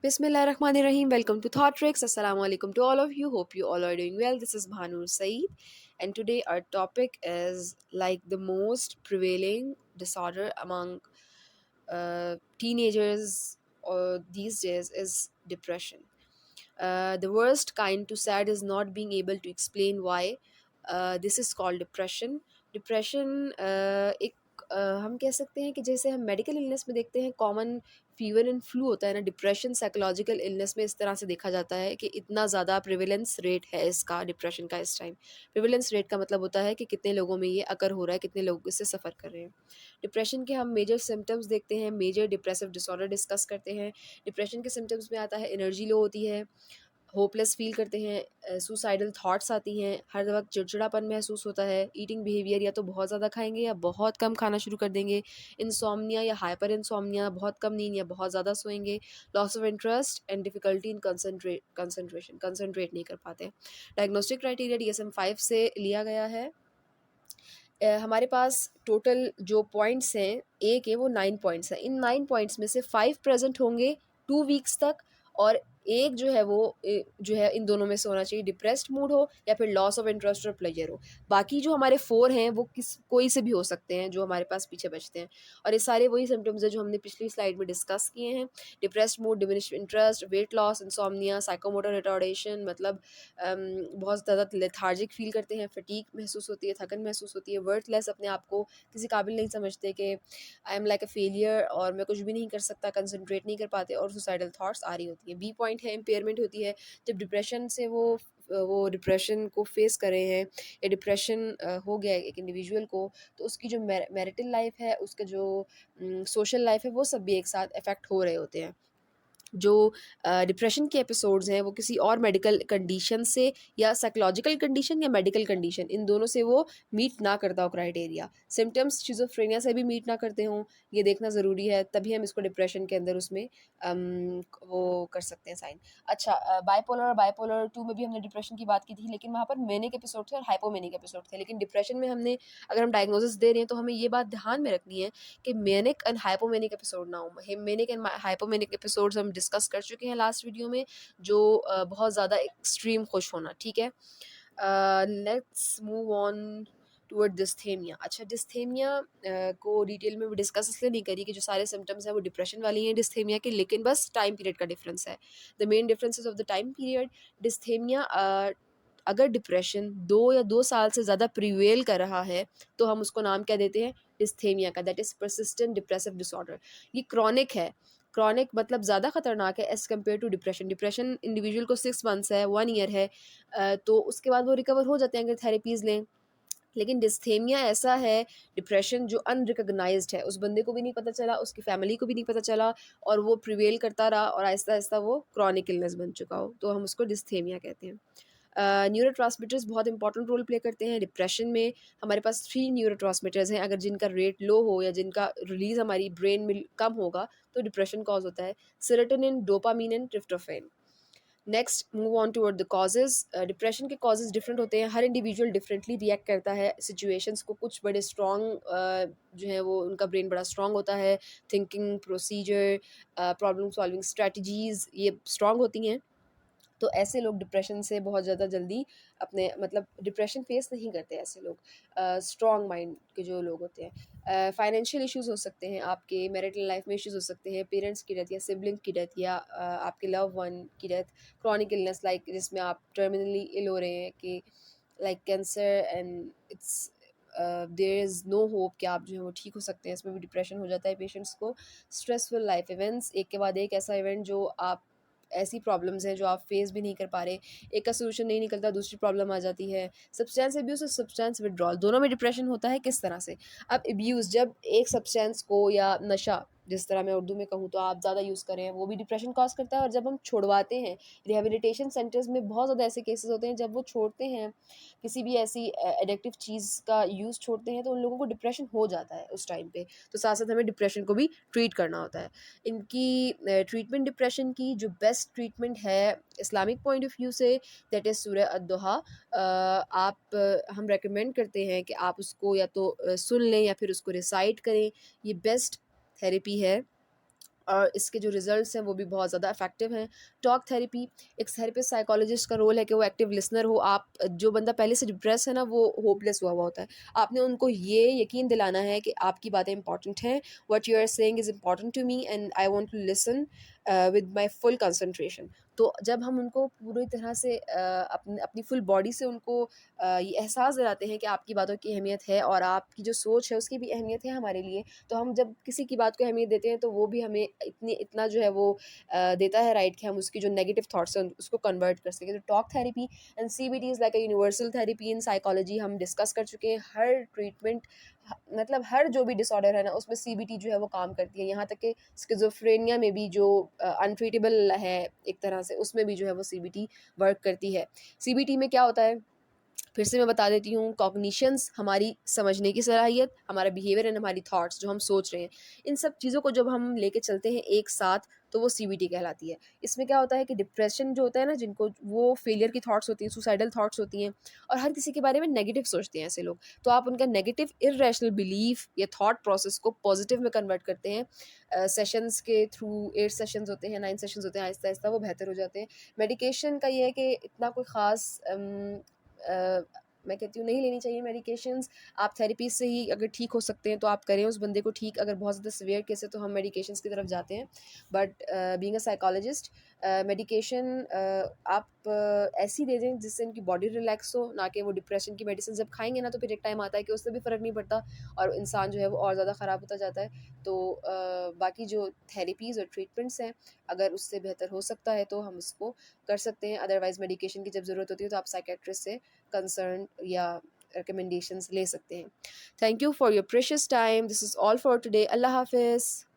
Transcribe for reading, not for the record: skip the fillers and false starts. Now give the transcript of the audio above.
Bismillahirrahmanirrahim. Welcome to Thought Tricks. Assalamu alaikum to all of you. Hope you all are doing well. This is Bhanur Saeed, and today our topic is like the most prevailing disorder among teenagers or these days is depression. The worst kind to sad is not being able to explain why this is called depression. Depression एक हम कह सकते हैं कि जैसे हम medical illness में देखते हैं कॉमन फीवर एंड फ्लू होता है ना, डिप्रेशन साइकोलॉजिकल इलनेस में इस तरह से देखा जाता है कि इतना ज़्यादा प्रिवेलेंस रेट है इसका, डिप्रेशन का इस टाइम। प्रिवेलेंस रेट का मतलब होता है कि कितने लोगों में ये अकर हो रहा है, कितने लोग इससे सफ़र कर रहे हैं। डिप्रेशन के हम मेजर सिम्टम्स देखते हैं, मेजर डिप्रेसिव डिसऑर्डर डिस्कस करते हैं। डिप्रेशन के सिम्टम्स में आता है एनर्जी लो होती है, होपलेस फील करते हैं, सुसाइडल थॉट्स आती हैं, हर वक्त चिड़चिड़ापन महसूस होता है, ईटिंग बिहेवियर या तो बहुत ज़्यादा खाएंगे या बहुत कम खाना शुरू कर देंगे, इंसोम्निया या हाइपर इंसोम्निया, बहुत कम नींद या बहुत ज़्यादा सोएंगे, loss of interest and difficulty in concentrate नहीं कर पाते। डायग्नोस्टिक क्राइटेरिया DSM-5 से लिया गया है। हमारे पास टोटल जो पॉइंट्स हैं, एक है वो 9 पॉइंट्स हैं। इन 9 पॉइंट्स में से 5 प्रेज़ेंट होंगे 2 वीक्स तक, और एक जो है वो जो है इन दोनों में से होना चाहिए, डिप्रेस्ड मूड हो या फिर लॉस ऑफ इंटरेस्ट और प्लेजर हो। बाकी जो हमारे 4 हैं वो कोई से भी हो सकते हैं जो हमारे पास पीछे बचते हैं, और ये सारे वही सिम्पटम्स हैं जो हमने पिछली स्लाइड में डिस्कस किए हैं। Depressed mood, diminished interest, weight loss, insomnia, psychomotor retardation, मतलब बहुत ज़्यादा लेथार्जिक फ़ील करते हैं, फटीग महसूस होती है, थकन महसूस होती है, वर्थलेस, अपने आप को किसी काबिल नहीं समझते कि I am like a failure और मैं कुछ भी नहीं कर सकता, कंसंट्रेट नहीं कर पाते, और सुसाइडल थॉट्स आ रही होती हैं। बी पॉइंट है इम्पेयरमेंट होती है, जब डिप्रेशन से वो डिप्रेशन को फेस कर रहे हैं या डिप्रेशन हो गया है एक इंडिविजुअल को, तो उसकी जो मैरिटल लाइफ है, उसका जो सोशल लाइफ है, वो सब भी एक साथ इफ़ेक्ट हो रहे होते हैं। जो डिप्रेशन के एपिसोड्स हैं वो किसी और मेडिकल कंडीशन से या साइकोलॉजिकल कंडीशन या मेडिकल कंडीशन, इन दोनों से वो मीट ना करता हो क्राइटेरिया। सिम्टम्स शिज़ोफ्रेनिया से भी मीट ना करते हों, ये देखना ज़रूरी है, तभी हम इसको डिप्रेशन के अंदर उसमें वो कर सकते हैं साइन। अच्छा, बाइपोलर और बाइपोलर 2 में भी हमने डिप्रेशन की बात की थी, लेकिन वहाँ पर मैनिक एपिसोड थे और हाइपोमैनिक एपिसोड थे। लेकिन डिप्रेशन में हमने, अगर हम डायग्नोसिस दे रहे हैं तो हमें ये बात ध्यान में रखनी है कि मैनिक एंड हाइपोमैनिक एपिसोड ना हो। मैनिक एंड हाइपोमैनिक एपिसोड्स हम डिस्कस कर चुके हैं लास्ट वीडियो में, जो बहुत ज़्यादा एक्सट्रीम खुश होना, ठीक है। Let's move on toward dysthymia. अच्छा, डिस्थेमिया को डिटेल में भी डिस्कस इसलिए नहीं करी कि जो सारे सिम्टम्स हैं वो डिप्रेशन वाली हैं डिस्थेमिया के, लेकिन बस टाइम पीरियड का डिफरेंस है। The main differences of the time period. Dysthymia, अगर डिप्रेशन 2 या 2 साल से ज़्यादा प्रिवेल कर रहा है तो हम उसको नाम क्या देते हैं, डिस्थेमिया का, that is persistent depressive disorder. ये क्रॉनिक है, क्रॉनिक मतलब ज़्यादा खतरनाक है as compare to depression. Depression individual को 6 मंथ्स है, 1 ईयर है, तो उसके बाद वो रिकवर हो जाते हैं अगर थेरेपीज़ लें। लेकिन डिस्थेमिया ऐसा है, डिप्रेशन जो अनरिकॉग्नाइज्ड है, उस बंदे को भी नहीं पता चला, उसकी फैमिली को भी नहीं पता चला, और वो प्रिवेल करता रहा और आहिस्ता आहिस्ता वो क्रॉनिक इलनेस बन चुका हो, तो हम उसको डिस्थेमिया कहते हैं। न्यूरोट्रांसमीटर्स बहुत इंपॉर्टेंट रोल प्ले करते हैं डिप्रेशन में। हमारे पास 3 न्यूरोट्रांसमीटर्स हैं, अगर जिनका रेट लो हो या जिनका रिलीज़ हमारी ब्रेन में कम होगा तो डिप्रेशन कॉज होता है, serotonin, dopamine and tryptophan. Next, move on toward the causes. Depression के कॉजेज़ डिफरेंट होते हैं, हर इंडिविजुअल डिफरेंटली रिएक्ट करता है सिचुएशंस को। कुछ बड़े स्ट्रॉन्ग जो है वो उनका ब्रेन बड़ा स्ट्रॉन्ग होता है, thinking procedure, problem solving strategies ये स्ट्रॉन्ग होती हैं, तो ऐसे लोग डिप्रेशन से बहुत ज़्यादा जल्दी अपने मतलब डिप्रेशन फेस नहीं करते ऐसे लोग, स्ट्रॉन्ग माइंड के जो लोग होते हैं। फाइनेंशियल इश्यूज़ हो सकते हैं, आपके मैरिटल लाइफ में इश्यूज़ हो सकते हैं, पेरेंट्स की डेथ या सिबलिंग की डेथ या आपके लव वन की डेथ, क्रॉनिक इलनेस लाइक जिसमें आप टर्मिनली इल हो रहे हैं कि like cancer and it's there is no hope कि आप जो है वो ठीक हो सकते हैं, इसमें भी डिप्रेशन हो जाता है पेशेंट्स को। स्ट्रेसफुल लाइफ इवेंट्स, एक के बाद एक ऐसा इवेंट जो आप, ऐसी प्रॉब्लम्स हैं जो आप फेस भी नहीं कर पा रहे, एक का सोल्यूशन नहीं निकलता दूसरी प्रॉब्लम आ जाती है। सब्सटेंस अब्यूज़ और सब्सटेंस विड्रॉल, दोनों में डिप्रेशन होता है, किस तरह से। अब अब्यूज़, जब एक सब्सटेंस को या नशा, जिस तरह मैं उर्दू में कहूँ तो आप ज़्यादा यूज़ करें, वो भी डिप्रेशन कॉज करता है, और जब हम छुड़वाते हैं, रिहेबिलिटेशन सेंटर्स में बहुत ज़्यादा ऐसे केसेस होते हैं, जब वो छोड़ते हैं किसी भी ऐसी एडिक्टिव चीज़ का यूज़ छोड़ते हैं, तो उन लोगों को डिप्रेशन हो जाता है उस टाइम पे, तो साथ साथ हमें डिप्रेशन को भी ट्रीट करना होता है। इनकी ट्रीटमेंट, डिप्रेशन की जो बेस्ट ट्रीटमेंट है इस्लामिक पॉइंट ऑफ व्यू से, दैट इज़ सूरह अद-दुहा। हम रेकमेंड करते हैं कि आप उसको या तो सुन लें या फिर उसको रिसाइट करें, ये बेस्ट थेरेपी है और इसके जो रिजल्ट्स हैं वो भी बहुत ज़्यादा इफेक्टिव हैं। टॉक थेरेपी, एक थेरेपिस्ट साइकोलॉजिस्ट का रोल है कि वो एक्टिव लिसनर हो। आप जो बंदा पहले से डिप्रेस है ना, वो होपलेस हुआ हुआ होता है, आपने उनको ये यकीन दिलाना है कि आपकी बातें इंपॉर्टेंट हैं, what you are saying is important to me and I want to listen with my full concentration. तो जब हम उनको पूरी तरह से अपनी अपनी फुल बॉडी से उनको ये एहसास दिलाते हैं कि आपकी बातों की अहमियत है और आपकी जो सोच है उसकी भी अहमियत है हमारे लिए, तो हम जब किसी की बात को अहमियत देते हैं तो वो भी हमें इतना जो है वो देता है राइट कि हम उसकी जो नेगेटिव थॉट्स हैं उसको कन्वर्ट कर सकें। तो talk therapy and CBT is like a universal therapy in psychology. हम डिस्कस कर चुके हैं हर ट्रीटमेंट, मतलब हर जो भी डिसऑर्डर है ना उसमें सीबीटी जो है वो काम करती है। यहाँ तक कि स्किज़ोफ्रेनिया में भी जो अनट्रीटेबल है एक तरह से, उसमें भी जो है वो सीबीटी वर्क करती है। सीबीटी में क्या होता है, फिर से मैं बता देती हूँ। कॉग्निशंस, हमारी समझने की सलाहियत, हमारा बिहेवियर एंड हमारी थॉट्स जो हम सोच रहे हैं, इन सब चीज़ों को जब हम लेके चलते हैं एक साथ तो वो सीबीटी कहलाती है। इसमें क्या होता है कि डिप्रेशन जो होता है ना, जिनको वो फेलियर की थॉट्स होती हैं, सुसाइडल थॉट्स होती हैं, और हर किसी के बारे में नेगेटिव सोचते हैं ऐसे लोग, तो आप उनका नेगेटिव इरेशनल बिलीफ या थॉट प्रोसेस को पॉजिटिव में कन्वर्ट करते हैं सेशंस के थ्रू। 8 सेशंस होते हैं, 9 सेशंस होते हैं, आहिस्ता आहिस्ता वो बेहतर हो जाते हैं। मेडिकेशन का ये है कि इतना कोई ख़ास मैं कहती हूँ नहीं लेनी चाहिए मेडिकेशंस। आप थेरेपी से ही अगर ठीक हो सकते हैं तो आप करें उस बंदे को ठीक। अगर बहुत ज़्यादा सीवियर केस है तो हम मेडिकेशंस की तरफ जाते हैं। But being a psychologist, medication आप ऐसी दे दें जिससे उनकी बॉडी रिलैक्स हो, ना कि वो डिप्रेशन की मेडिसिन जब खाएंगे ना तो फिर एक टाइम आता है कि उससे भी फ़र्क नहीं पड़ता और इंसान जो है वो और ज़्यादा ख़राब होता जाता है। तो बाकी जो थेरेपीज़ और ट्रीटमेंट्स हैं, अगर उससे बेहतर हो सकता है तो हम उसको कर सकते हैं। अदरवाइज़ मेडिकेशन की जब ज़रूरत होती है तो आप साइकेट्रिस्ट से कंसर्न या रिकमेंडेशंस ले सकते हैं। Thank you for your precious time. This is all for today. अल्लाह हाफिज़।